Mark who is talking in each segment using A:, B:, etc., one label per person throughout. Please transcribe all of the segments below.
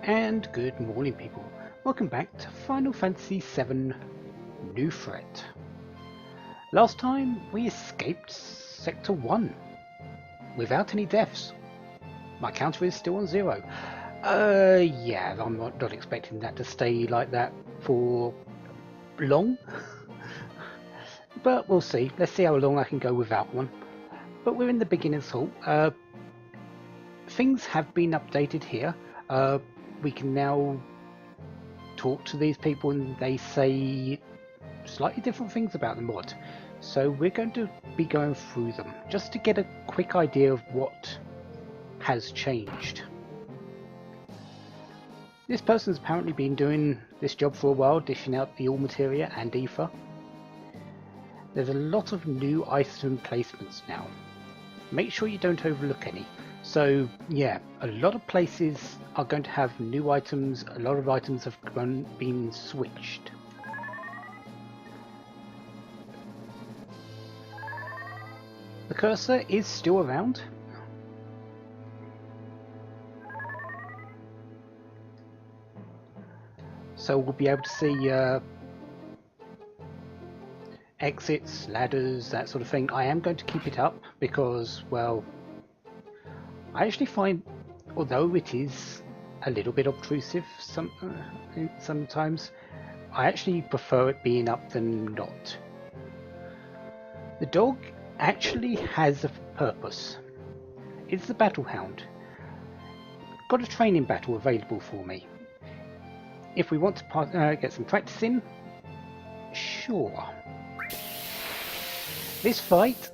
A: And good morning, people. Welcome back to Final Fantasy VII New Threat. Last time we escaped Sector 1 without any deaths. My counter is still on 0. Yeah, I'm not expecting that to stay like that for long. But we'll see. Let's see how long I can go without one. But we're in the beginner's hall. Things have been updated here. We can now talk to these people and they say slightly different things about the mod. So we're going to be going through them just to get a quick idea of what has changed. This person's apparently been doing this job for a while, dishing out the all materia and ether. There's a lot of new item placements now. Make sure you don't overlook any. So yeah, a lot of places are going to have new items. A lot of items have been switched. The cursor is still around. So we'll be able to see exits, ladders, that sort of thing. I am going to keep it up because, well, I actually find, although it is a little bit obtrusive sometimes, I actually prefer it being up than not. The dog actually has a purpose. It's the battle hound. Got a training battle available for me. If we want to get some practice in, sure. This fight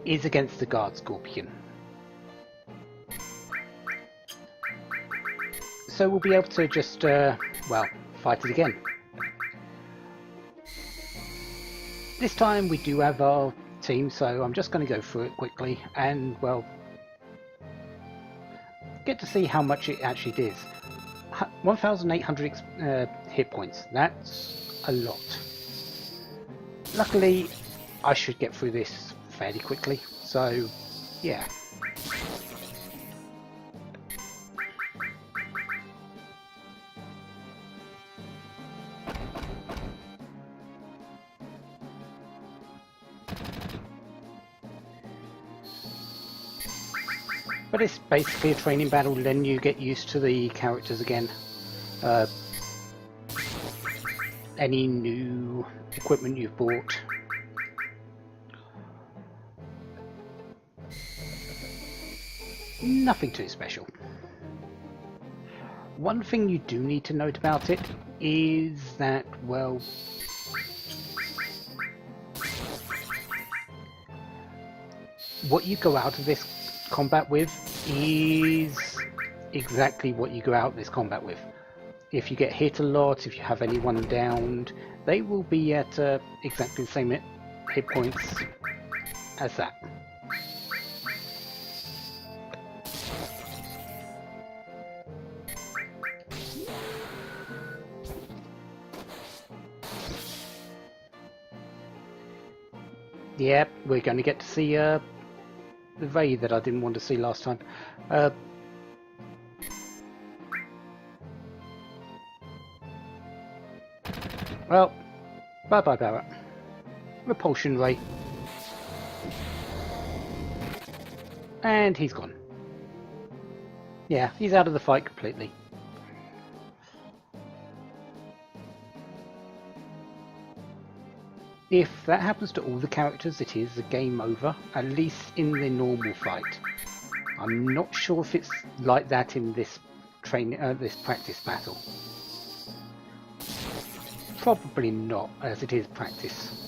A: is against the guard scorpion. So we'll be able to just, well, fight it again. This time we do have our team, so I'm just going to go through it quickly and, well, get to see how much it actually does. 1,800 hit points, that's a lot. Luckily, I should get through this fairly quickly, so yeah. But it's basically a training battle, then you get used to the characters again. Any new equipment you've bought. Nothing too special. One thing you do need to note about it is that, well, what you go out of this combat with is exactly what you go out this combat with. If you get hit a lot, if you have anyone downed, they will be at exactly the same hit points as that. Yep, we're going to get to see the raid that I didn't want to see last time. Well, bye-bye Barrett. Repulsion ray. And he's gone. Yeah, he's out of the fight completely. If that happens to all the characters, it is a game over, at least in the normal fight. I'm not sure if it's like that in this this practice battle. Probably not, as it is practice.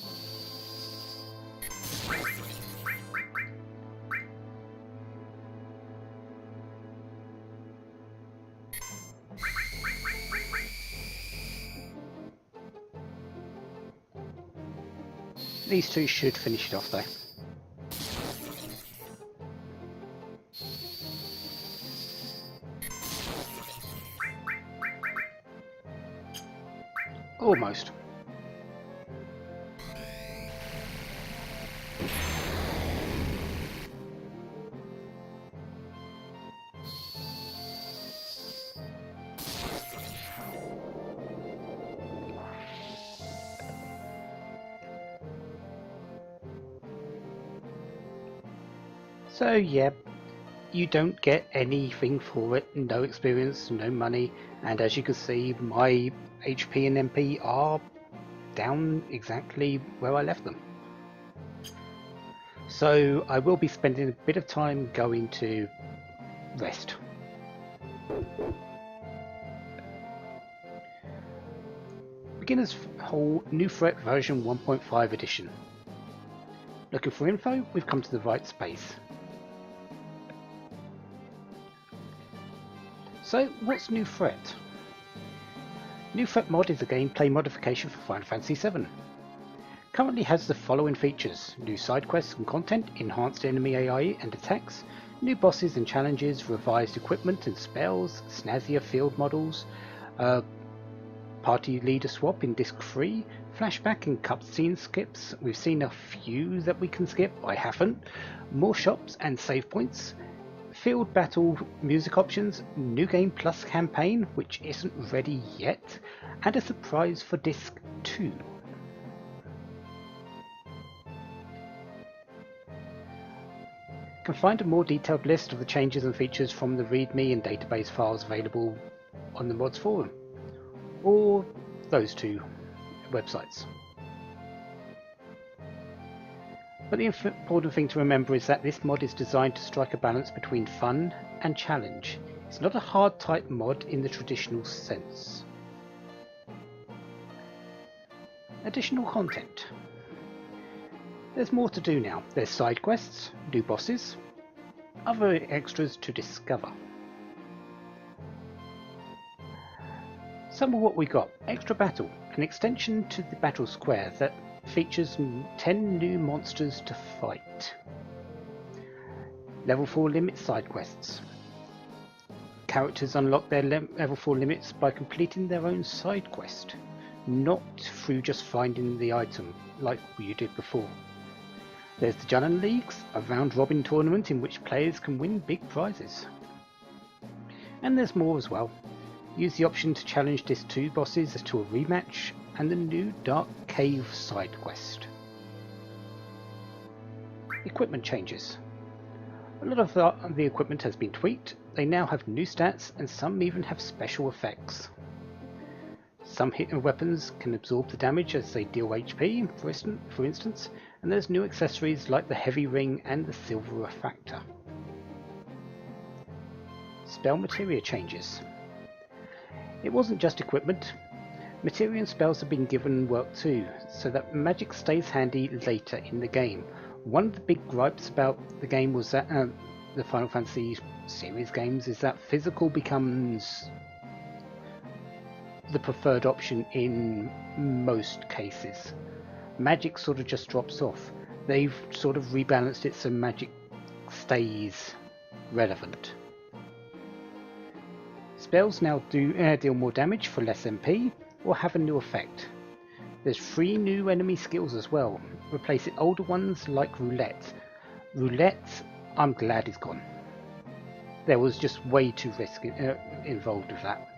A: These two should finish it off though. Almost. So yeah, you don't get anything for it, no experience, no money, and as you can see, my HP and MP are down exactly where I left them. So I will be spending a bit of time going to rest. Beginner's Hall New Threat version 1.5 edition. Looking for info? We've come to the right space. So what's New Threat? New Threat mod is a gameplay modification for Final Fantasy VII. Currently has the following features: new side quests and content, enhanced enemy AI and attacks, new bosses and challenges, revised equipment and spells, snazzier field models, party leader swap in disc 3, flashback and cutscene skips. We've seen a few that we can skip, I haven't. More shops and save points, field battle music options, new game plus campaign, which isn't ready yet, and a surprise for disc 2. You can find a more detailed list of the changes and features from the README and database files available on the mods forum, or those two websites. But the important thing to remember is that this mod is designed to strike a balance between fun and challenge. It's not a hard type mod in the traditional sense. Additional content. There's more to do now. There's side quests, new bosses, other extras to discover. Some of what we got: extra battle, an extension to the battle square that features 10 new monsters to fight. Level 4 limit side quests. Characters unlock their level 4 limits by completing their own side quest, not through just finding the item like you did before. There's the Junon Leagues, a round-robin tournament in which players can win big prizes. And there's more as well. Use the option to challenge Disc 2 bosses to a rematch, and the new Dark Cave side quest. Equipment changes. A lot of the equipment has been tweaked. They now have new stats, and some even have special effects. Some hidden weapons can absorb the damage as they deal HP, for instance, and there's new accessories like the heavy ring and the silver refractor. Spell materia changes. It wasn't just equipment. Materia and spells have been given work too, so that magic stays handy later in the game. One of the big gripes about the game was that the Final Fantasy series games is that physical becomes the preferred option in most cases. Magic sort of just drops off. They've sort of rebalanced it so magic stays relevant. Spells now deal more damage for less MP, or have a new effect. There's 3 new enemy skills as well, replacing older ones like Roulette. Roulette, I'm glad is gone. There was just way too risk involved with that.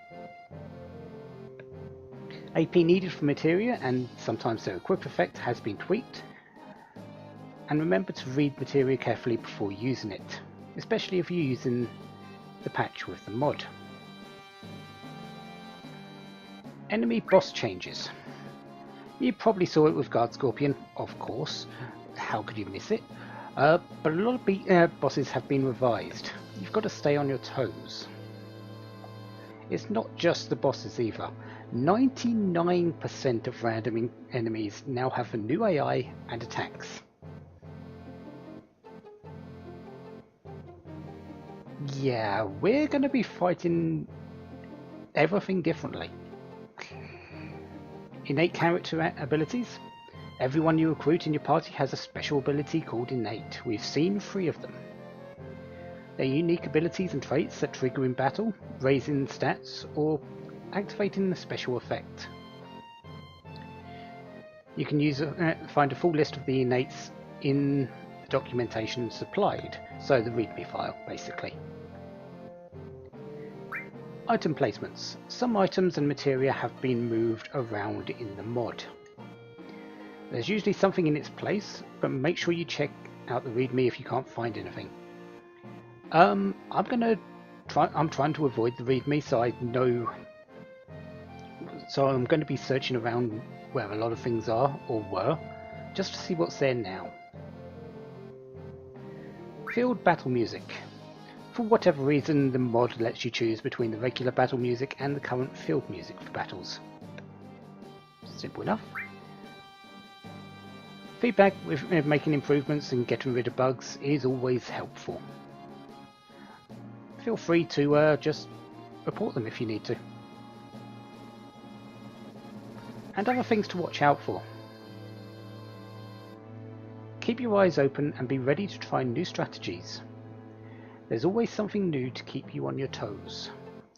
A: AP needed for materia and sometimes their equip effect has been tweaked. And remember to read materia carefully before using it, especially if you're using the patch with the mod. Enemy boss changes. You probably saw it with Guard Scorpion, of course. How could you miss it? But a lot of bosses have been revised. You've got to stay on your toes. It's not just the bosses either. 99% of random enemies now have a new AI and attacks. Yeah, we're going to be fighting everything differently. Innate character abilities. Everyone you recruit in your party has a special ability called Innate. We've seen 3 of them. They're unique abilities and traits that trigger in battle, raising stats, or activating a special effect. You can find a full list of the innates in the documentation supplied, so the README file basically. Item placements. Some items and materia have been moved around in the mod. There's usually something in its place, but make sure you check out the README if you can't find anything. I'm gonna try. I'm trying to avoid the readme, so I know. So I'm going to be searching around where a lot of things are or were, just to see what's there now. Field battle music. For whatever reason, the mod lets you choose between the regular battle music and the current field music for battles. Simple enough. Feedback with making improvements and getting rid of bugs is always helpful. Feel free to just report them if you need to. And other things to watch out for. Keep your eyes open and be ready to try new strategies. There's always something new to keep you on your toes.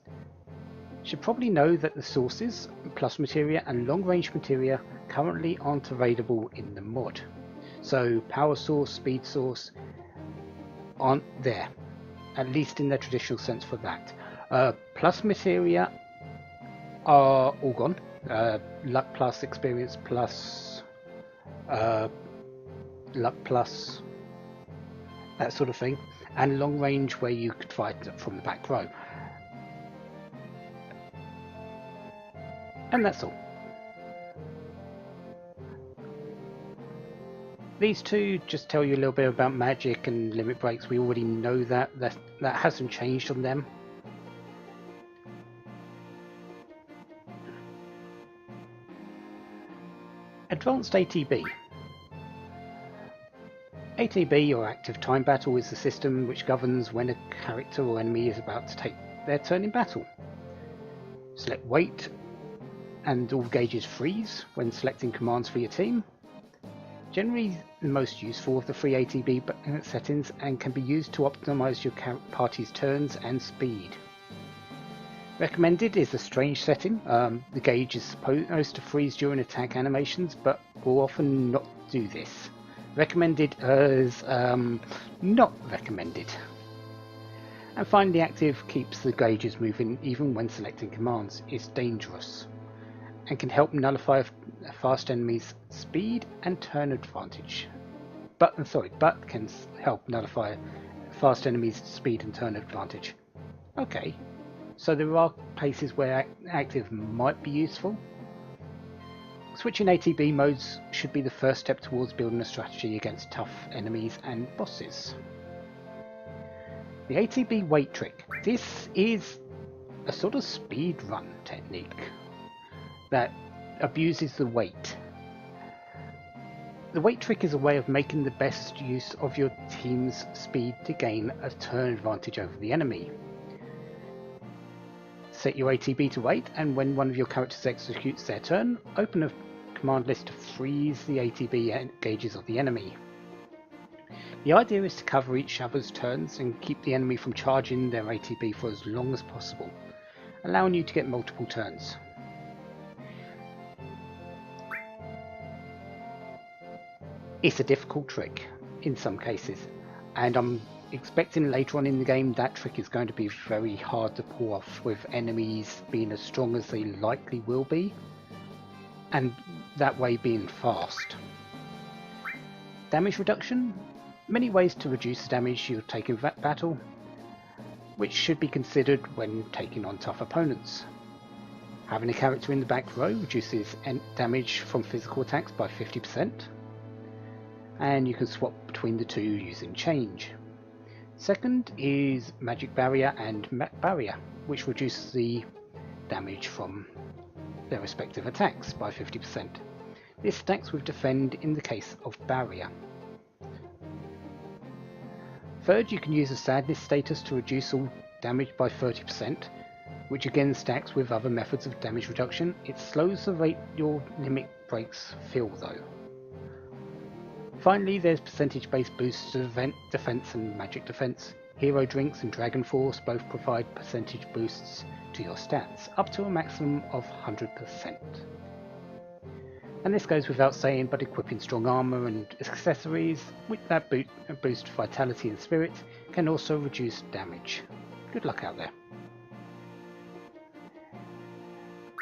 A: You should probably know that the sources, plus materia and long range materia currently aren't available in the mod. So power source, speed source aren't there, at least in their traditional sense for that. Plus materia are all gone. Luck plus, experience plus, luck plus, that sort of thing, and long range where you could fight from the back row. And that's all. These two just tell you a little bit about magic and limit breaks. We already know that hasn't changed on them. Advanced ATB. ATB, or Active Time Battle, is the system which governs when a character or enemy is about to take their turn in battle. Select Wait, and all gauges freeze when selecting commands for your team. Generally the most useful of the free ATB settings and can be used to optimize your party's turns and speed. Recommended is a strange setting. The gauge is supposed to freeze during attack animations, but will often not do this. Recommended as not recommended. And finally, active keeps the gauges moving even when selecting commands. It's dangerous and can help nullify a fast enemy's speed and turn advantage. But can help nullify fast enemies' speed and turn advantage. Okay. So there are places where active might be useful. Switching ATB modes should be the first step towards building a strategy against tough enemies and bosses. The ATB wait trick. This is a sort of speed run technique that abuses the wait. The wait trick is a way of making the best use of your team's speed to gain a turn advantage over the enemy. Set your ATB to wait, and when one of your characters executes their turn, open a command list to freeze the ATB gauges of the enemy. The idea is to cover each other's turns and keep the enemy from charging their ATB for as long as possible, allowing you to get multiple turns. It's a difficult trick in some cases, and I'm expecting later on in the game that trick is going to be very hard to pull off, with enemies being as strong as they likely will be, and that way being fast. Damage reduction. Many ways to reduce the damage you'll take in battle, which should be considered when taking on tough opponents. Having a character in the back row reduces damage from physical attacks by 50%, and you can swap between the two using change. Second is Magic Barrier and Mech Barrier, which reduces the damage from their respective attacks by 50%. This stacks with Defend in the case of Barrier. Third, you can use a Sadness status to reduce all damage by 30%, which again stacks with other methods of damage reduction. It slows the rate your limit breaks fill though. Finally, there's percentage-based boosts to defense and magic defense. Hero Drinks and Dragon Force both provide percentage boosts to your stats, up to a maximum of 100%. And this goes without saying, but equipping strong armor and accessories with that boost vitality and spirit can also reduce damage. Good luck out there.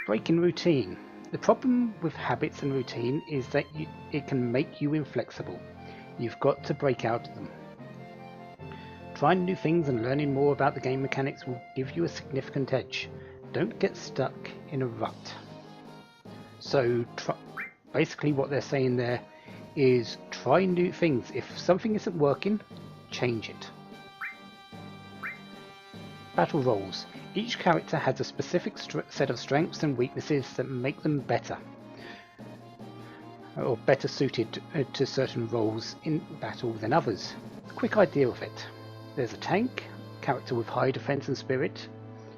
A: Breaking routine. The problem with habits and routine is that it can make you inflexible. You've got to break out of them. Trying new things and learning more about the game mechanics will give you a significant edge. Don't get stuck in a rut. So basically what they're saying there is try new things. If something isn't working, change it. Battle roles. Each character has a specific set of strengths and weaknesses that make them better, or better suited to certain roles in battle than others. A quick idea of it. There's a tank, character with high defense and spirit,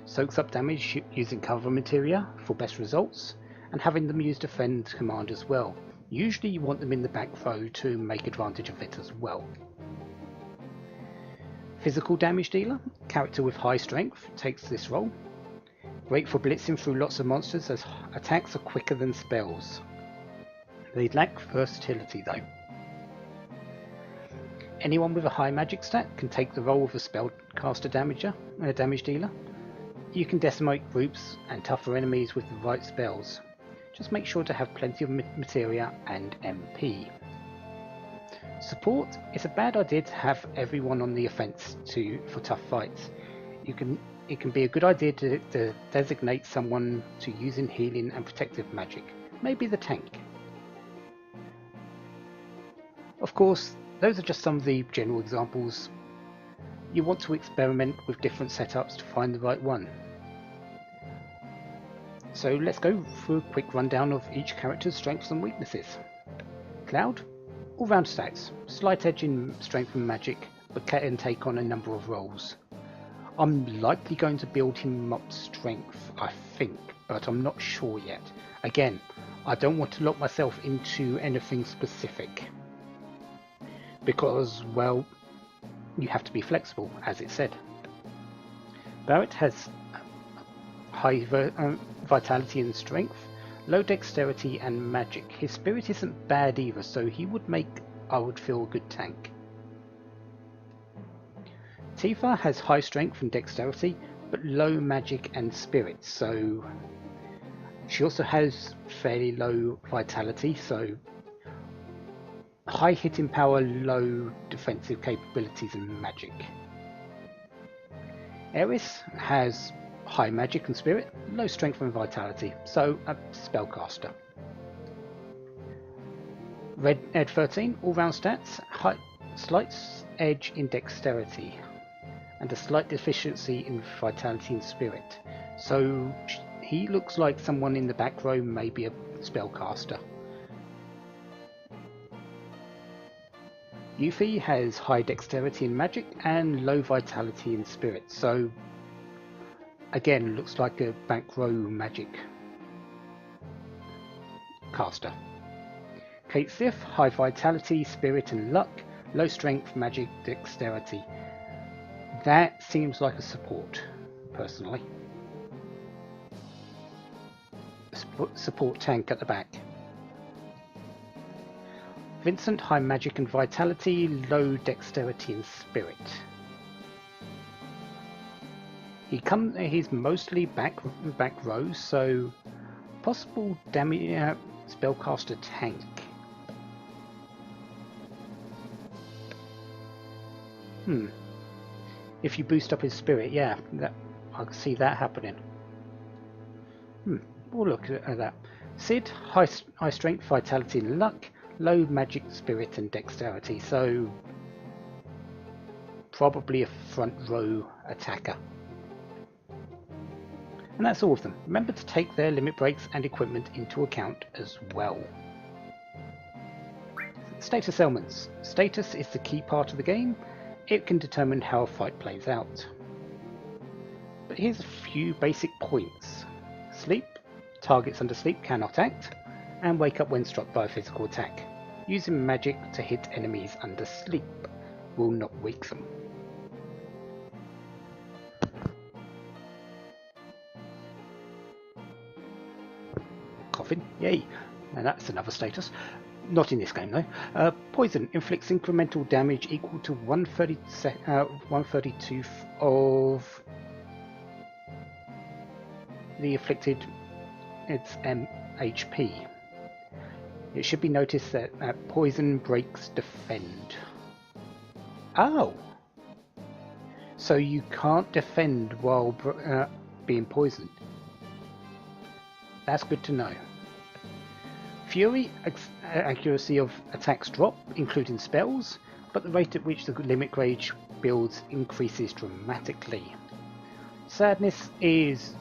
A: soaks up damage using cover materia for best results, and having them use defend command as well. Usually you want them in the back row to make advantage of it as well. Physical damage dealer, character with high strength, takes this role. Great for blitzing through lots of monsters as attacks are quicker than spells. They lack versatility though. Anyone with a high magic stat can take the role of a spellcaster damage dealer. You can decimate groups and tougher enemies with the right spells. Just make sure to have plenty of materia and MP. Support. It's a bad idea to have everyone on the offense for tough fights. It can be a good idea to designate someone to using healing and protective magic. Maybe the tank. Of course, those are just some of the general examples. You want to experiment with different setups to find the right one. So let's go through a quick rundown of each character's strengths and weaknesses. Cloud, all-round stats, slight edge in strength and magic, but can take on a number of roles. I'm likely going to build him up strength, I think, but I'm not sure yet. Again, I don't want to lock myself into anything specific, because, well, you have to be flexible, as it said. Barrett has high vitality and strength, low dexterity and magic. His spirit isn't bad either, so he would make, I would feel, a good tank. Tifa has high strength and dexterity, but low magic and spirit, so she also has fairly low vitality, so high hitting power, low defensive capabilities and magic. Aerith has high magic and spirit, low strength and vitality, so a spellcaster. Ed 13, all-round stats, slight edge in dexterity, and a slight deficiency in vitality and spirit. So he looks like someone in the back row, maybe a spellcaster. Yuffie has high dexterity and magic and low vitality and spirit, so again looks like a back row magic caster. Kate Sith, high vitality, spirit and luck, low strength, magic, dexterity. That seems like a support, personally. Support tank at the back. Vincent, high magic and vitality, low dexterity and spirit. He's mostly back row, so possible damage spellcaster tank. If you boost up his spirit, yeah, I can see that happening. We'll look at that. Sid, high strength, vitality and luck, low magic, spirit and dexterity, so probably a front row attacker. And that's all of them. Remember to take their limit breaks and equipment into account as well. Status elements. Status is the key part of the game. It can determine how a fight plays out. But here's a few basic points. Sleep. Targets under sleep cannot act, and wake up when struck by a physical attack. Using magic to hit enemies under sleep will not wake them. Coughing, yay! And that's another status. Not in this game though. Poison inflicts incremental damage equal to 1/32 of the afflicted its HP. It should be noticed that poison breaks defend. Oh! so you can't defend while being poisoned. That's good to know. Fury accuracy of attacks drop, including spells, but the rate at which the limit gauge builds increases dramatically. Sadness is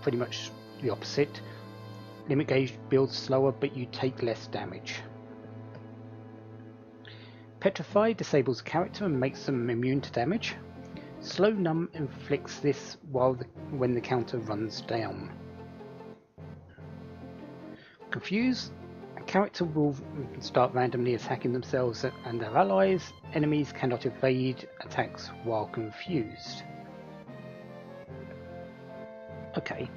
A: pretty much the opposite. Limit gauge builds slower, but you take less damage. Petrify disables a character and makes them immune to damage. Slow Numb inflicts this when the counter runs down. Confuse, a character will start randomly attacking themselves and their allies. Enemies cannot evade attacks while confused. Okay.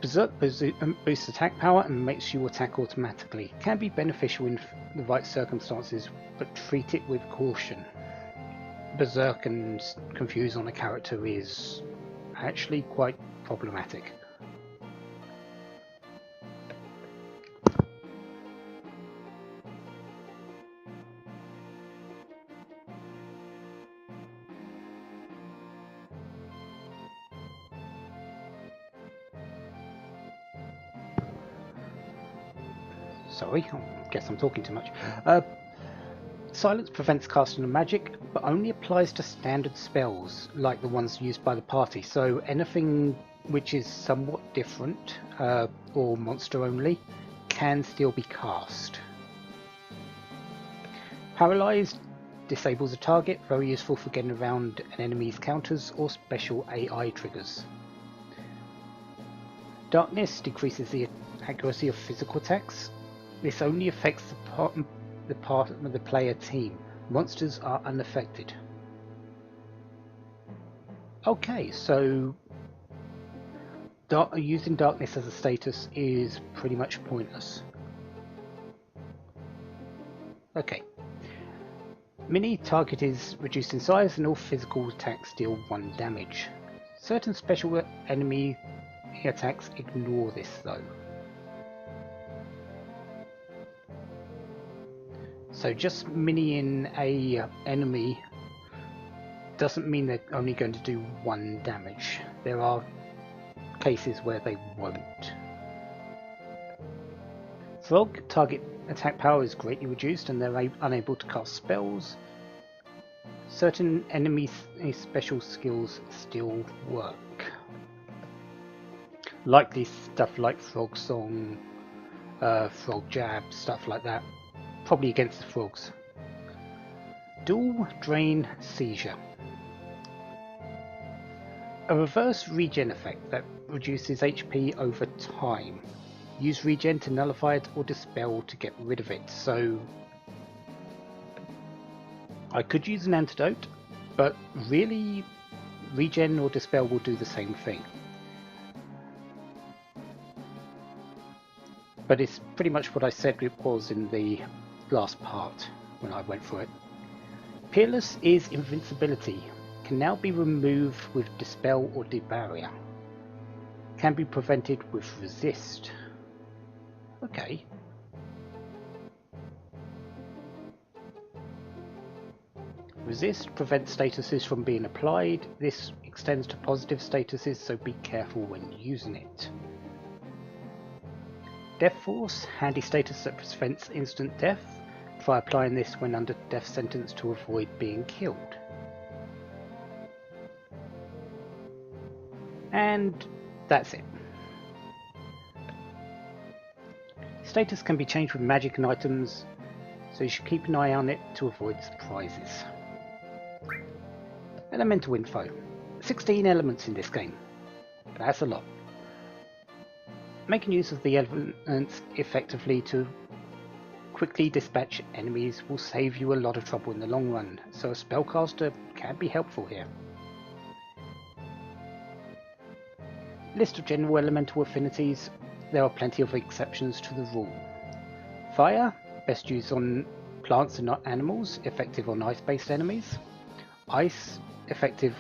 A: Berserk boosts attack power and makes you attack automatically. Can be beneficial in the right circumstances, but treat it with caution. Berserk and Confuse on a character is actually quite problematic. Sorry, I guess I'm talking too much. Silence prevents casting of magic, but only applies to standard spells, like the ones used by the party, so anything which is somewhat different, or monster only, can still be cast. Paralyzed disables a target, very useful for getting around an enemy's counters or special AI triggers. Darkness decreases the accuracy of physical attacks. This only affects the part of the player team. Monsters are unaffected. Okay, so using darkness as a status is pretty much pointless. Okay. Mini target is reduced in size and all physical attacks deal 1 damage. Certain special enemy attacks ignore this though. So just miniing a enemy doesn't mean they're only going to do 1 damage. There are cases where they won't. Frog target attack power is greatly reduced and they're unable to cast spells. Certain enemy special skills still work. Likely stuff like Frog Song, Frog Jab, stuff like that. Probably against the frogs. Dual Drain Seizure. A reverse regen effect that reduces HP over time. Use regen to nullify it or dispel to get rid of it. So I could use an antidote, but really regen or dispel will do the same thing. But it's pretty much what I said it was in the last part when I went through it. Peerless is invincibility. Can now be removed with dispel or debarrier. Can be prevented with resist. Okay. Resist prevents statuses from being applied. This extends to positive statuses, so be careful when using it. Death Force, handy status that prevents instant death. Try applying this when under death sentence to avoid being killed. And that's it. Status can be changed with magic and items, so you should keep an eye on it to avoid surprises. Elemental info. 16 elements in this game. That's a lot. Making use of the elements effectively to quickly dispatch enemies will save you a lot of trouble in the long run, so a spellcaster can be helpful here. List of general elemental affinities. There are plenty of exceptions to the rule. Fire, best used on plants and not animals, effective on ice-based enemies. Ice, effective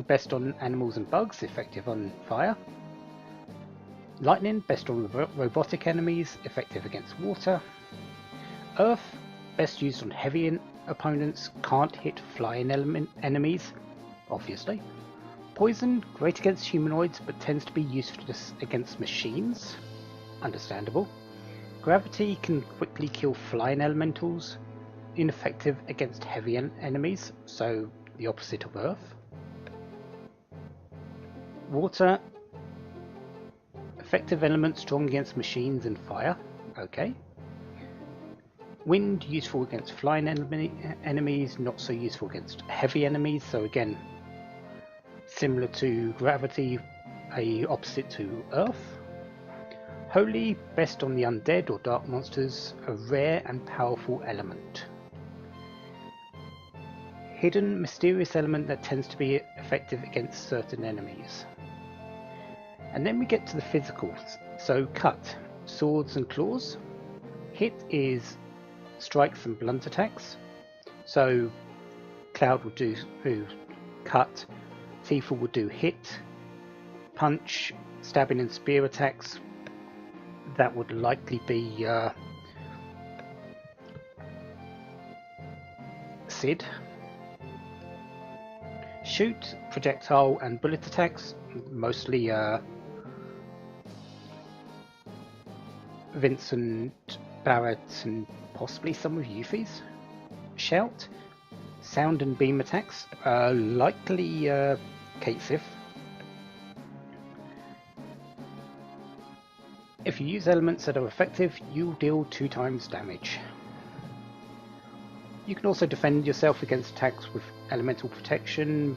A: best on animals and bugs, effective on fire. Lightning, best on robotic enemies, effective against water. Earth, best used on heavy opponents, can't hit flying enemies, obviously. Poison, great against humanoids, but tends to be useless against machines, understandable. Gravity can quickly kill flying elementals, ineffective against heavy enemies, so the opposite of Earth. Water, effective element, strong against machines and fire, okay. Wind, useful against flying enemies, not so useful against heavy enemies, so again, similar to gravity, a opposite to Earth. Holy, best on the undead or dark monsters, a rare and powerful element. Hidden, mysterious element that tends to be effective against certain enemies. And then we get to the physicals. So cut, swords and claws. Hit is strikes and blunt attacks. So Cloud will do cut, Tifa will do hit, punch, stabbing and spear attacks. That would likely be Sid. Shoot, projectile and bullet attacks, mostly Vincent, Barrett and possibly some of Yuffie's. Shout, sound and beam attacks, likely Kate Sif. If you use elements that are effective, you'll deal 2 times damage. You can also defend yourself against attacks with elemental protection,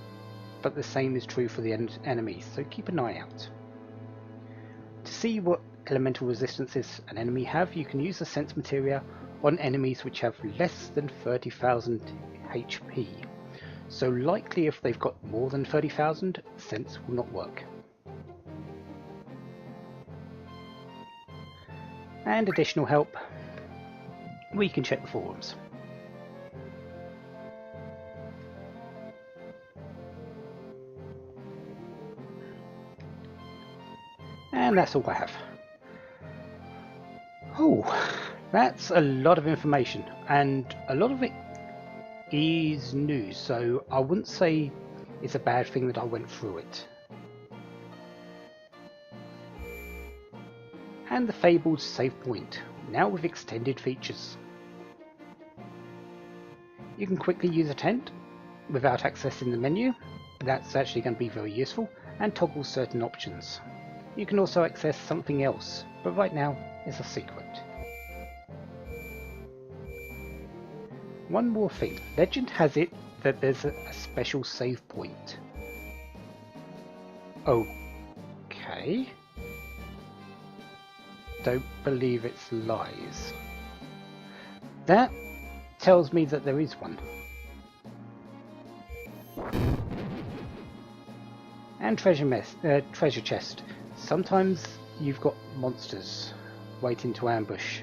A: but the same is true for the enemies, so keep an eye out. To see what elemental resistances an enemy have, you can use the sense materia on enemies which have less than 30,000 HP. So likely if they've got more than 30,000, sense will not work. And additional help, we can check the forums. And that's all I have. Oh, that's a lot of information, and a lot of it is new, so I wouldn't say it's a bad thing that I went through it. And the Fabled save point, now with extended features. You can quickly use a tent without accessing the menu, that's actually going to be very useful, and toggle certain options. You can also access something else, but right now it's a secret. One more thing, legend has it that there's a special save point. Okay. Don't believe it's lies. That tells me that there is one. And treasure chest. Sometimes you've got monsters waiting to ambush.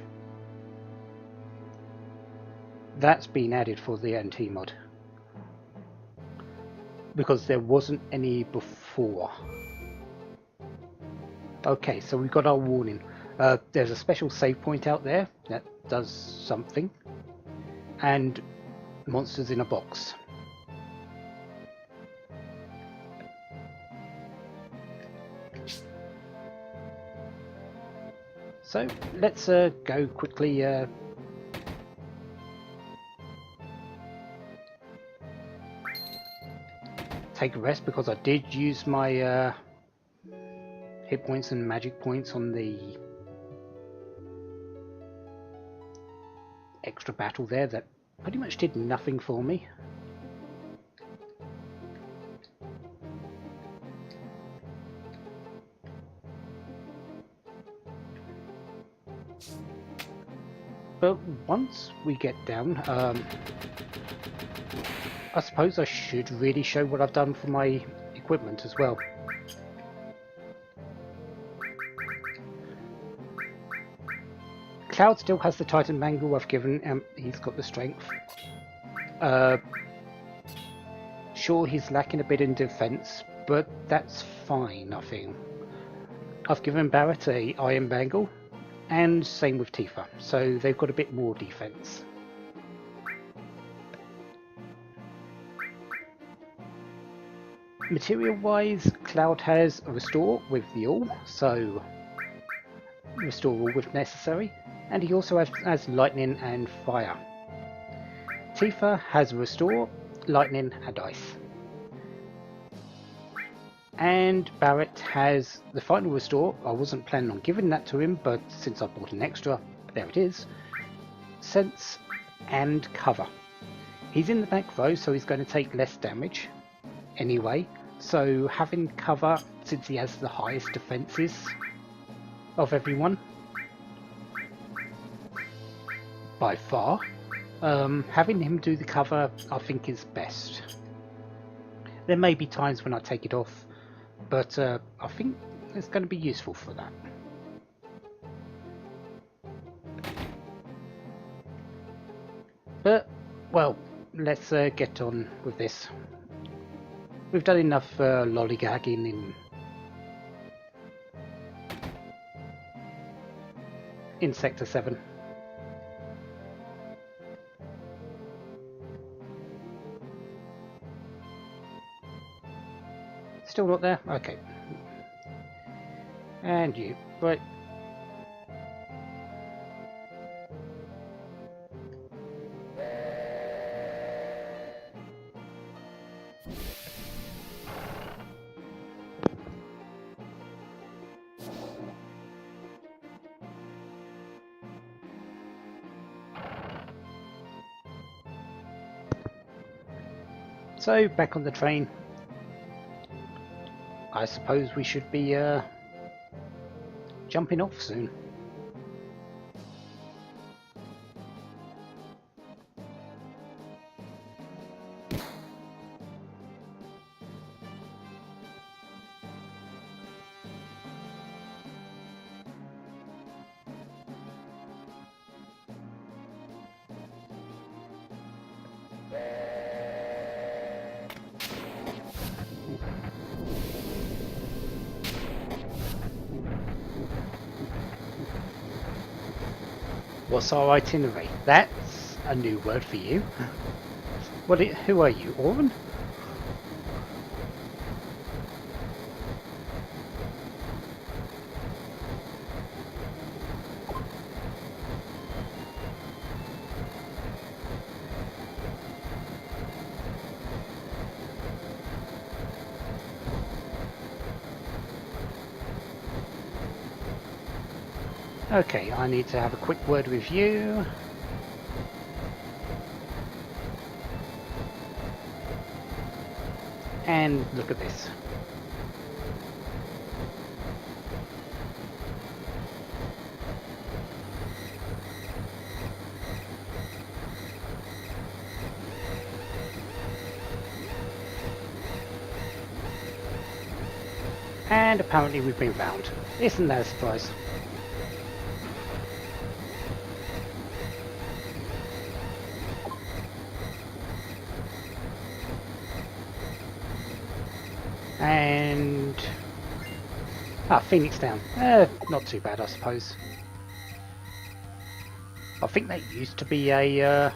A: That's been added for the NT mod, because there wasn't any before. Okay, so we've got our warning. There's a special save point out there that does something, and monsters in a box. So let's go quickly take a rest, because I did use my hit points and magic points on the extra battle there that pretty much did nothing for me. But once we get down, I suppose I should really show what I've done for my equipment as well. Cloud still has the Titan Mangle I've given, he's got the strength. Sure, he's lacking a bit in defense, but that's fine, I think. I've given Barrett a Iron Bangle, and same with Tifa, so they've got a bit more defense. Material wise, Cloud has a restore with the all, so restore all if necessary, and he also has lightning and fire. Tifa has a restore, lightning and ice. And Barrett has the final restore. I wasn't planning on giving that to him, but since I bought an extra, there it is. Sense and cover. He's in the back row, so he's going to take less damage anyway. So having cover, since he has the highest defenses of everyone, by far, having him do the cover I think is best. There may be times when I take it off, but I think it's going to be useful for that. But, well, let's get on with this. We've done enough lollygagging in Sector 7. Still not there? Okay. And you. Right. So, back on the train. I suppose we should be jumping off soon. What's our itinerary? That's a new word for you. Who are you, Oren? Okay, I need to have a quick word with you. And look at this. And apparently we've been found. Isn't that a surprise? And Phoenix down. Not too bad, I suppose. I think that used to be a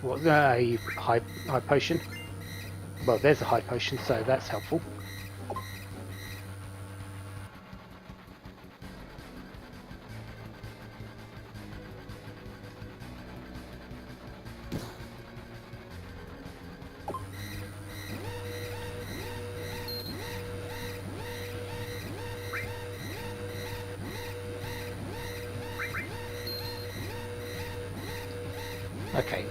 A: a high potion. Well, there's a high potion, so that's helpful. Okay,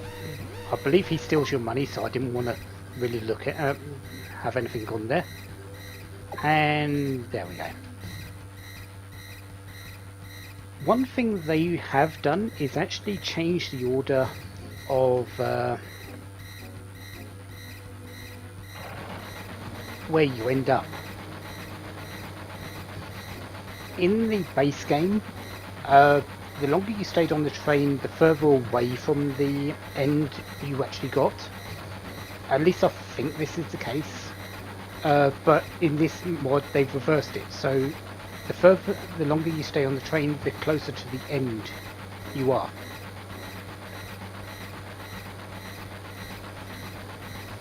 A: I believe he steals your money, so I didn't want to really look at have anything on there. And there we go. One thing they have done is actually change the order of where you end up. In the base game, the longer you stayed on the train, the further away from the end you actually got. At least I think this is the case. But in this mod, they've reversed it. So the longer you stay on the train, the closer to the end you are.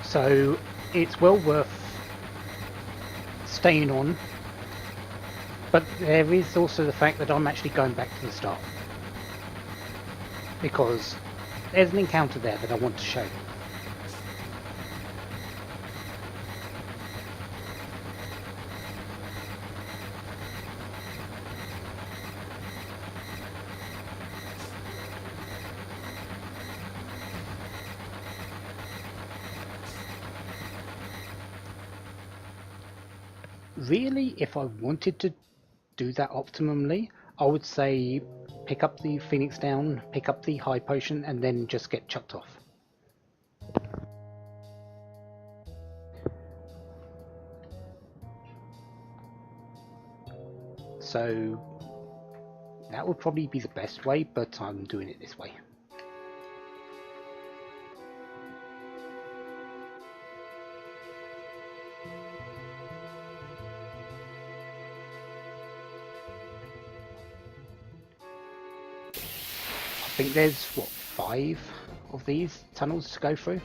A: So it's well worth staying on, but there is also the fact that I'm actually going back to the start, because there's an encounter there that I want to show. Really, if I wanted to do that optimally, I would say pick up the Phoenix down, pick up the high potion, and then just get chucked off. So that would probably be the best way, but I'm doing it this way. I think there's, what, 5 of these tunnels to go through?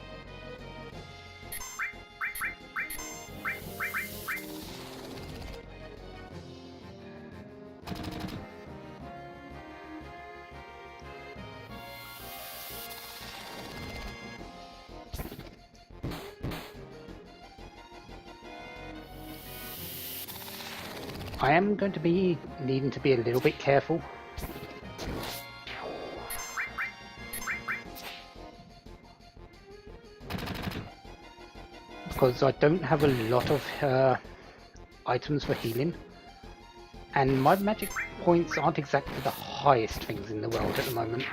A: I am going to be needing to be a little bit careful. Because I don't have a lot of items for healing. And my magic points aren't exactly the highest things in the world at the moment.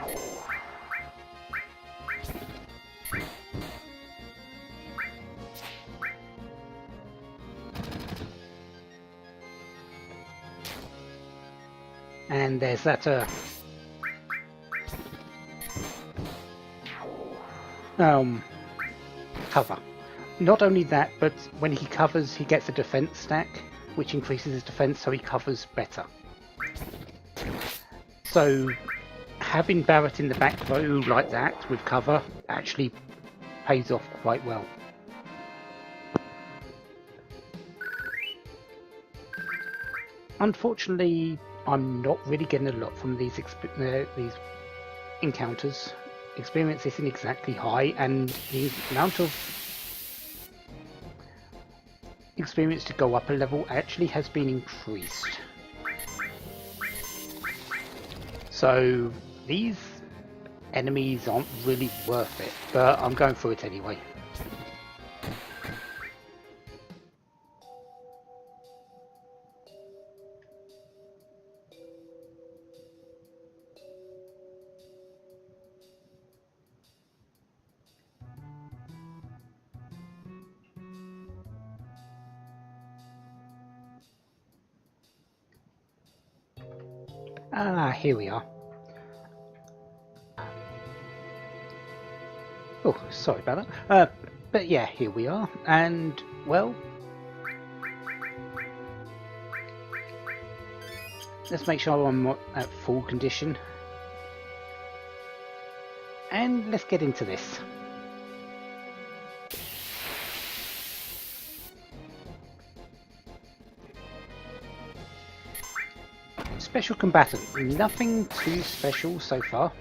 A: And there's that cover. Not only that, but when he covers, he gets a defense stack, which increases his defense, so he covers better. So having Barrett in the back row like that with cover actually pays off quite well. Unfortunately, I'm not really getting a lot from these encounters. Experience isn't exactly high, and the amount of experience to go up a level actually has been increased. So these enemies aren't really worth it, but I'm going through it anyway. Ah, here we are. Oh, sorry about that. But yeah, here we are, and well, let's make sure I'm at full condition, and let's get into this. Special combatant, nothing too special so far.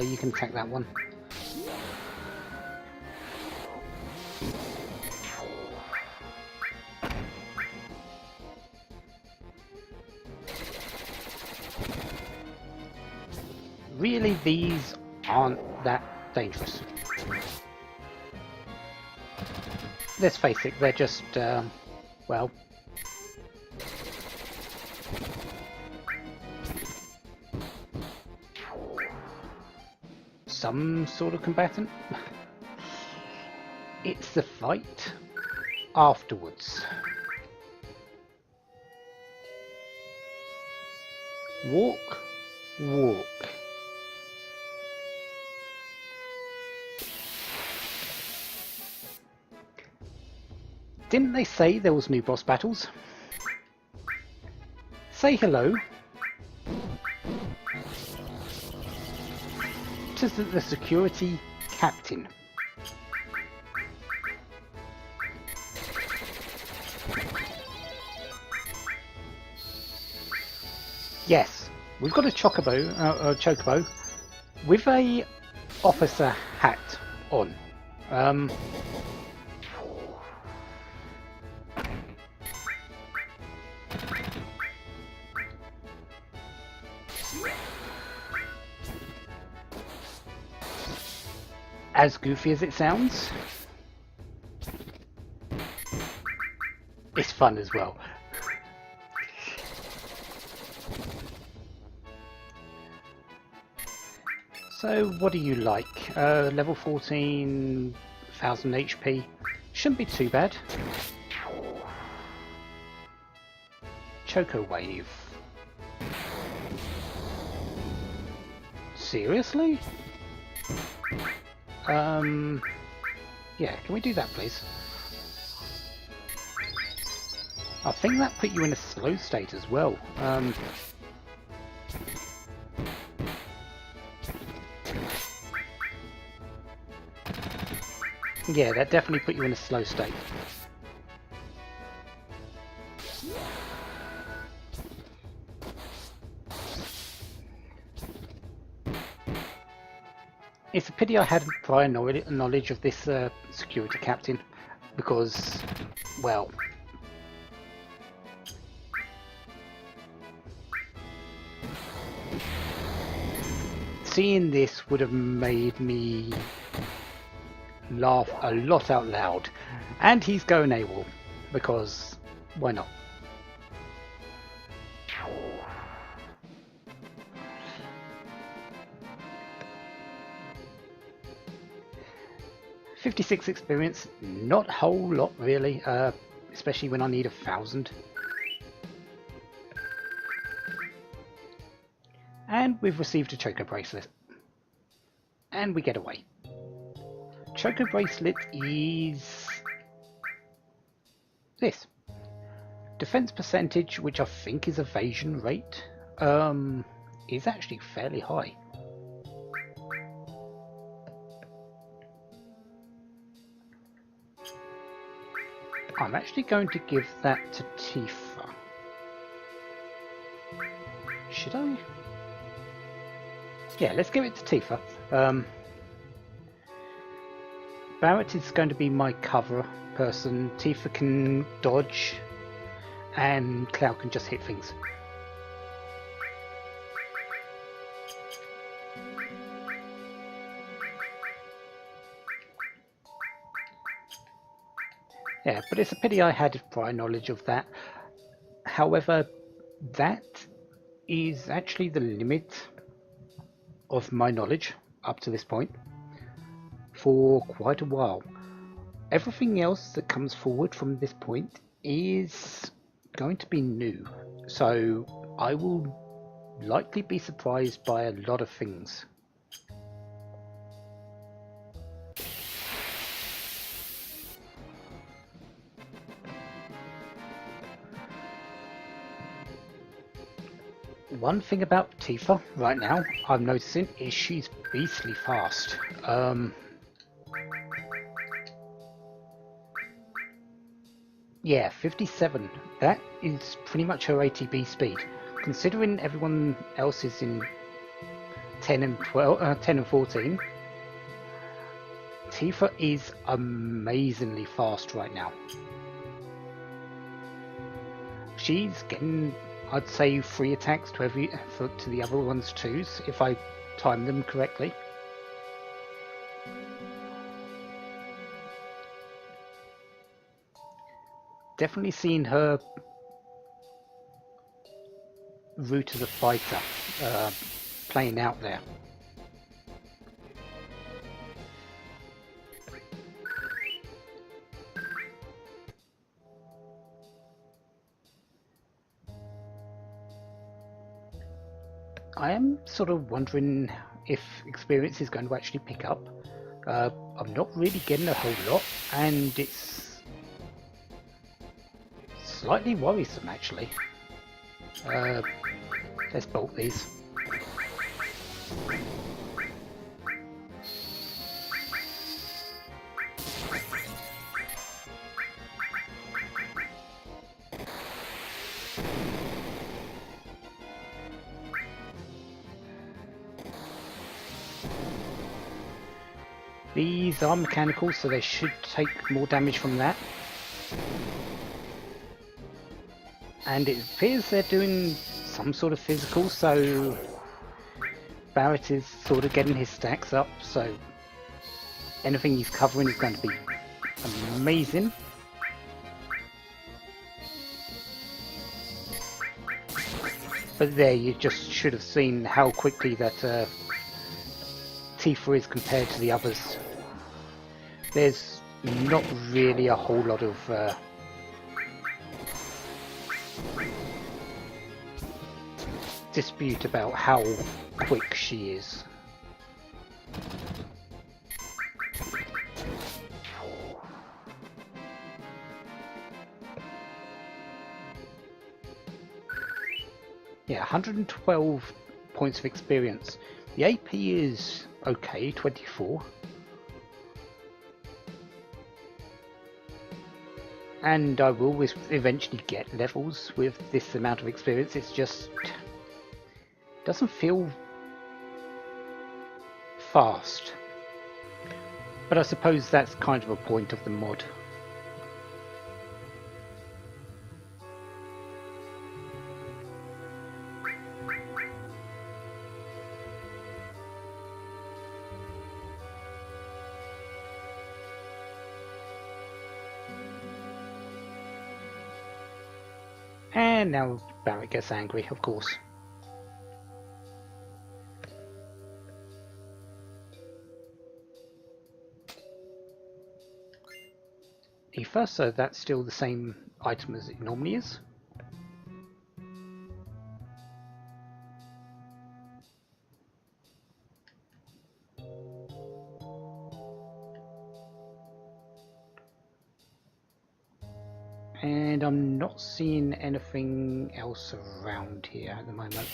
A: You can attack that one. Really, these aren't that dangerous. Let's face it, they're just, well, some sort of combatant. It's the fight afterwards. Walk, walk. Didn't they say there was new boss battles? Say hello to the security captain. Yes, we've got a chocobo with a officer hat on. As goofy as it sounds, it's fun as well. So what do you like? Level 14, 1000 HP. Shouldn't be too bad. Choco Wave. Seriously? Yeah, can we do that please? I think that put you in a slow state as well. Yeah, that definitely put you in a slow state. It's a pity I hadn't prior knowledge of this security captain, because, well, seeing this would have made me laugh a lot out loud. And he's going AWOL, because why not? $56 experience, not a whole lot really, especially when I need 1,000. And we've received a Choco Bracelet. And we get away. Choco Bracelet is this. Defense percentage, which I think is evasion rate, is actually fairly high. I'm actually going to give that to Tifa. Should I? Yeah, let's give it to Tifa. Barrett is going to be my cover person. Tifa can dodge, and Cloud can just hit things. Yeah, but it's a pity I had prior knowledge of that. However, that is actually the limit of my knowledge up to this point for quite a while. Everything else that comes forward from this point is going to be new, so I will likely be surprised by a lot of things. One thing about Tifa right now I'm noticing is she's beastly fast. Yeah, 57. That is pretty much her ATB speed. Considering everyone else is in 10 and 14, Tifa is amazingly fast right now. She's getting, I'd say, 3 attacks to the other one's 2s, if I time them correctly. Definitely seen her route as a fighter playing out there. I am sort of wondering if experience is going to actually pick up. I'm not really getting a whole lot, and it's slightly worrisome actually. Let's bolt these. These are mechanical, so they should take more damage from that. And it appears they're doing some sort of physical, so Barrett is sort of getting his stacks up, so anything he's covering is going to be amazing. But there, you just should have seen how quickly that Tifa is compared to the others. There's not really a whole lot of dispute about how quick she is. Yeah, 112 points of experience. The AP is okay, 24. And I will eventually get levels with this amount of experience. It's just doesn't feel fast. But I suppose that's kind of a point of the mod. And now Barrett gets angry, of course. Aoife, so that's still the same item as it normally is. And I'm not seeing anything else around here at the moment.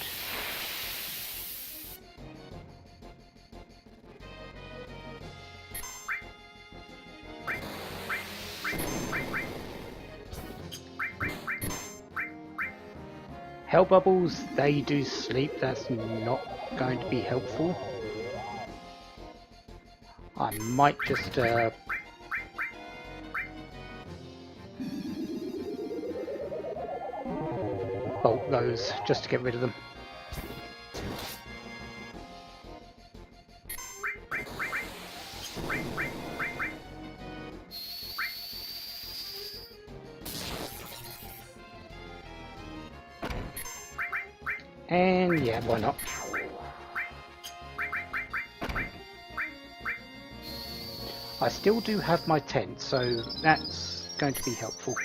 A: Hell bubbles, they do sleep, that's not going to be helpful. I might just bolt those just to get rid of them. And yeah, why not? I still do have my tent, so that's going to be helpful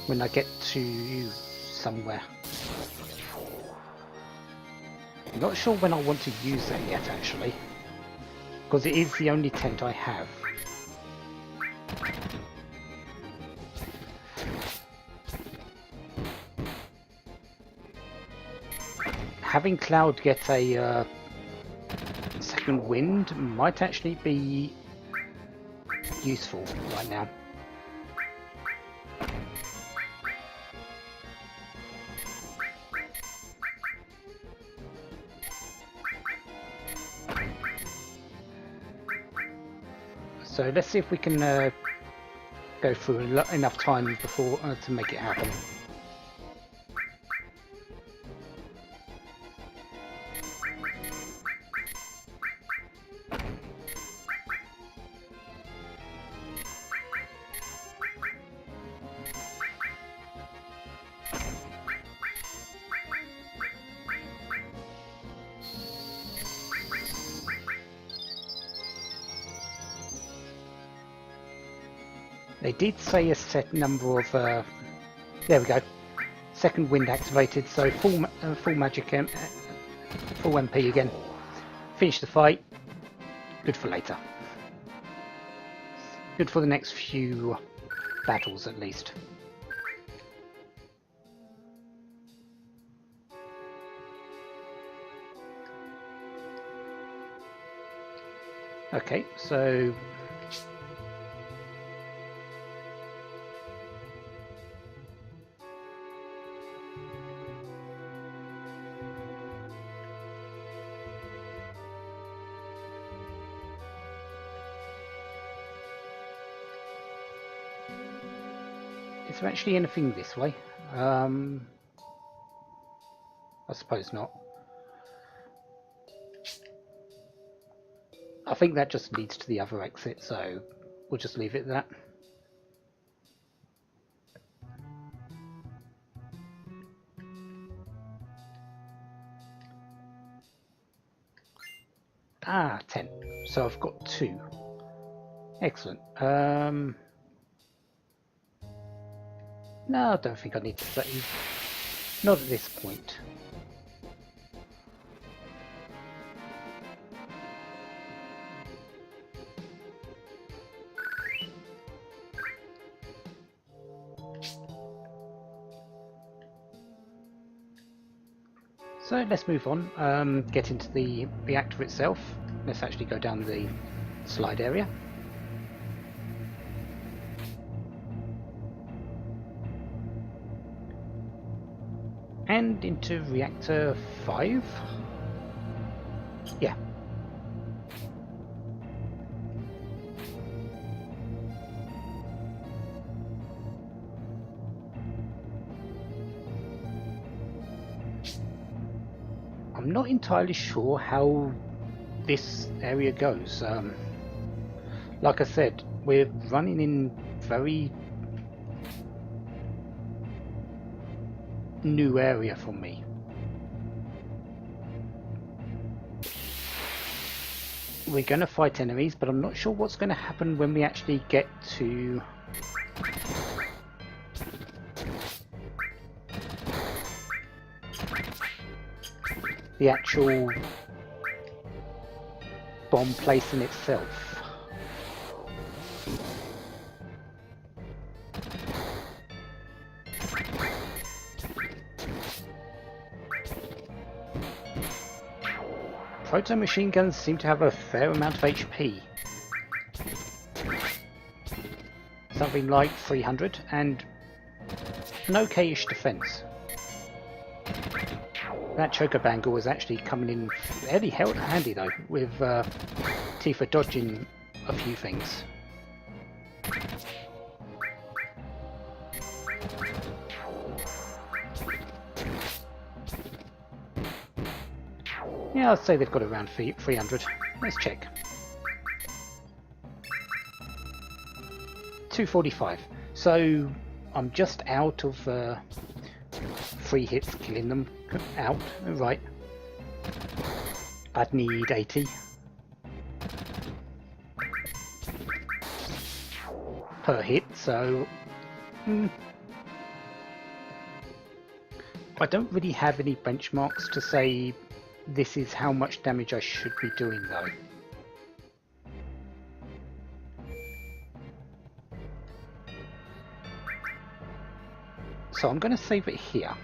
A: when I get to somewhere. I'm not sure when I want to use that yet, actually, because it is the only tent I have. Having Cloud get a second wind might actually be useful right now. So let's see if we can go through enough time before to make it happen. They did say a set number of, there we go, second wind activated, so full magic, full MP again. Finish the fight, good for later. Good for the next few battles at least. Okay, so Is there actually anything this way? I suppose not. I think that just leads to the other exit, so we'll just leave it at that. Ah, 10. So I've got 2. Excellent. No, I don't think I need to save. Not at this point. So let's move on, get into the reactor itself. Let's actually go down the slide area. And into reactor 5. Yeah. I'm not entirely sure how this area goes. Like I said, we're running in very new area for me. We're going to fight enemies, but I'm not sure what's going to happen when we actually get to the actual bomb place in itself. Proton machine guns seem to have a fair amount of HP. Something like 300 and an okay-ish defense. That choker bangle was actually coming in fairly handy though, with Tifa dodging a few things. Yeah, I'd say they've got around 300. Let's check. 245. So I'm just out of 3 hits killing them out. Right. I'd need 80. Per hit, so I don't really have any benchmarks to say this is how much damage I should be doing though. So I'm going to save it here.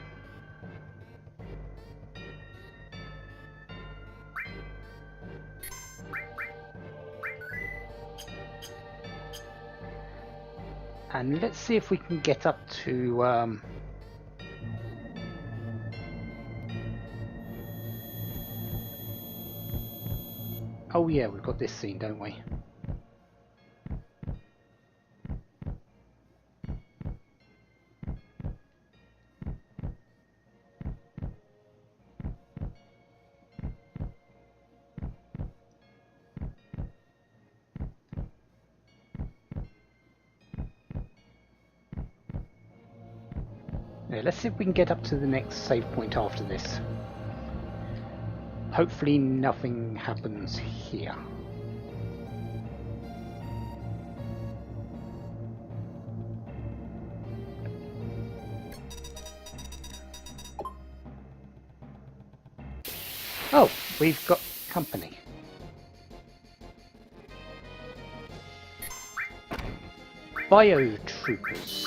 A: And let's see if we can get up to oh yeah, we've got this scene, don't we? Yeah, let's see if we can get up to the next save point after this. Hopefully nothing happens here. Oh, we've got company. Biotroopers.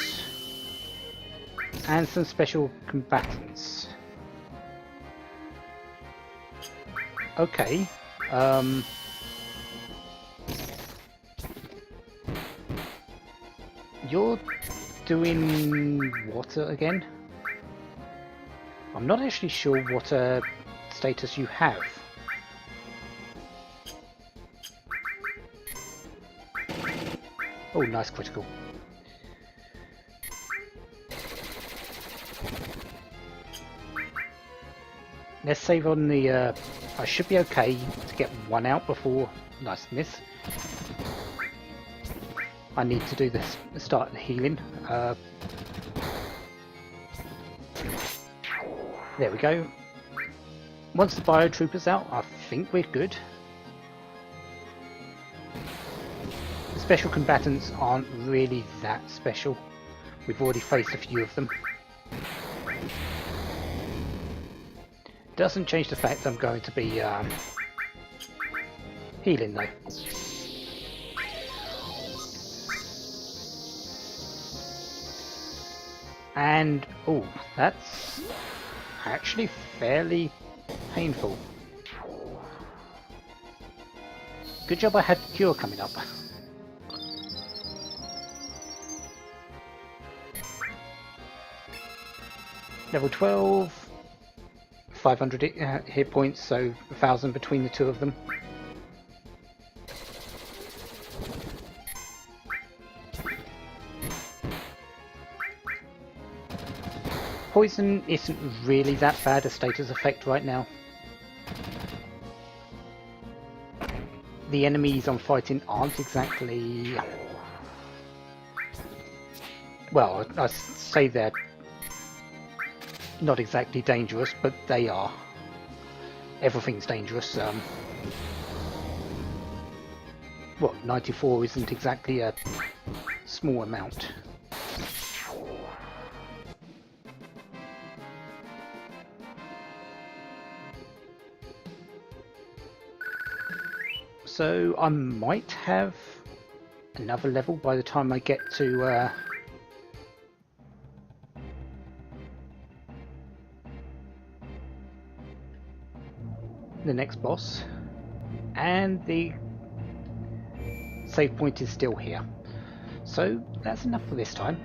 A: And some special combatants. Okay. You're doing what again? I'm not actually sure what status you have. Oh, nice critical. Let's save on the... I should be okay to get one out before... Nice miss. I need to do this, start the healing. There we go. Once the biotrooper's out, I think we're good. The special combatants aren't really that special. We've already faced a few of them. Doesn't change the fact I'm going to be healing though. And oh, that's actually fairly painful. Good job I had Cure coming up. Level 12, 500 hit points, so 1,000 between the two of them. Poison isn't really that bad a status effect right now. The enemies I'm fighting aren't exactly... Well, I say they're not exactly dangerous, but they are. Everything's dangerous. Well, 94 isn't exactly a small amount. So I might have another level by the time I get to the next boss, and the save point is still here. So that's enough for this time.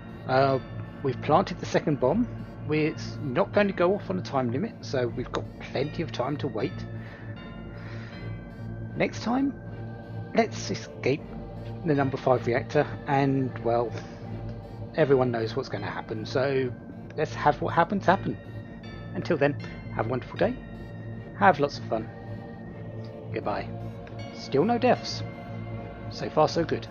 A: We've planted the second bomb. It's not going to go off on a time limit, so we've got plenty of time to wait. Next time, let's escape the number 5 reactor, and well, everyone knows what's going to happen, so let's have what happens happen. Until then, have a wonderful day, have lots of fun, goodbye. Still no deaths, so far so good.